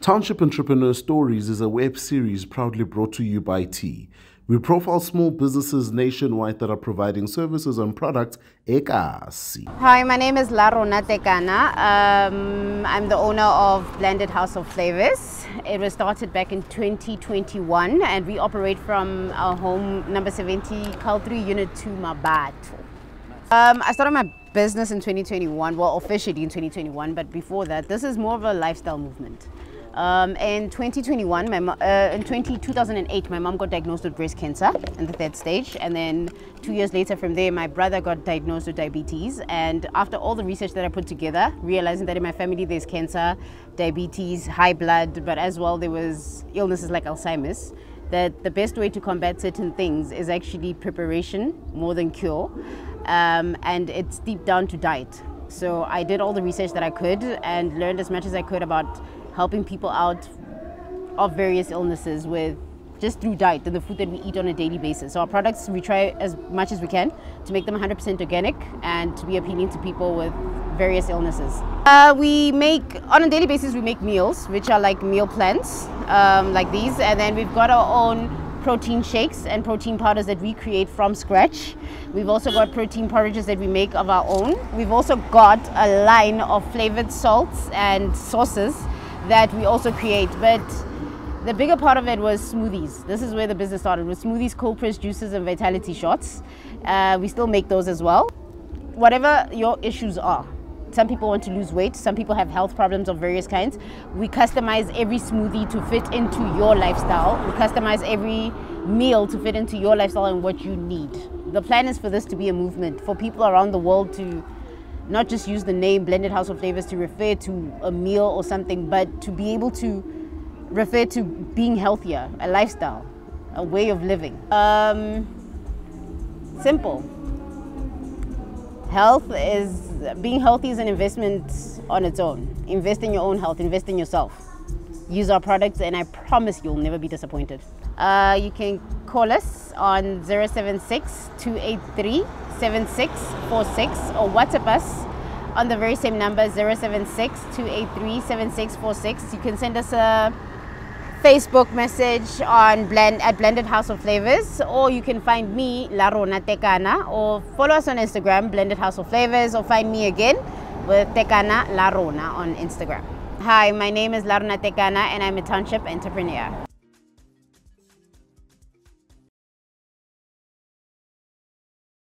Township Entrepreneurs Stories is a web series proudly brought to you by T. We profile small businesses nationwide that are providing services and products ekasi. Hi, my name is Larona Tekana. I'm the owner of Blended House of Flavors. It was started back in 2021 and we operate from our home number 70, Kaltri, Unit 2, Mabato. I started my business in 2021, well officially in 2021, but before that, this is more of a lifestyle movement. In 2021, in 2008, my mom got diagnosed with breast cancer in the third stage, and then 2 years later from there, my brother got diagnosed with diabetes. And after all the research that I put together, realizing that in my family there's cancer, diabetes, high blood, but as well there was illnesses like Alzheimer's, that the best way to combat certain things is actually preparation more than cure, and it's deep down to diet. So I did all the research that I could and learned as much as I could about helping people out of various illnesses with just through diet and the food that we eat on a daily basis. So our products, we try as much as we can to make them 100% organic and to be appealing to people with various illnesses. We make, on a daily basis, we make meals, which are like meal plans, like these. And then we've got our own protein shakes and protein powders that we create from scratch. We've also got protein porridges that we make of our own. We've also got a line of flavored salts and sauces that we also create, but the bigger part of it was smoothies. This is where the business started, with smoothies, cold pressed juices and vitality shots. We still make those as well. Whatever your issues are, some people want to lose weight, some people have health problems of various kinds. We customize every smoothie to fit into your lifestyle. We customize every meal to fit into your lifestyle and what you need. The plan is for this to be a movement for people around the world to not just use the name Blended House of Flavors to refer to a meal or something, but to be able to refer to being healthier, a lifestyle, a way of living. Simple. Being healthy is an investment on its own. Invest in your own health, invest in yourself. Use our products and I promise you'll never be disappointed. You can call us on 076-283-7646 or WhatsApp us on the very same number, 076-283-7646. You can send us a Facebook message on Blended House of Flavors, or you can find me, Larona Tekana, or follow us on Instagram, Blended House of Flavors, or find me again with Tekana Larona on Instagram. Hi, my name is Larona Tekana and I'm a Township Entrepreneur.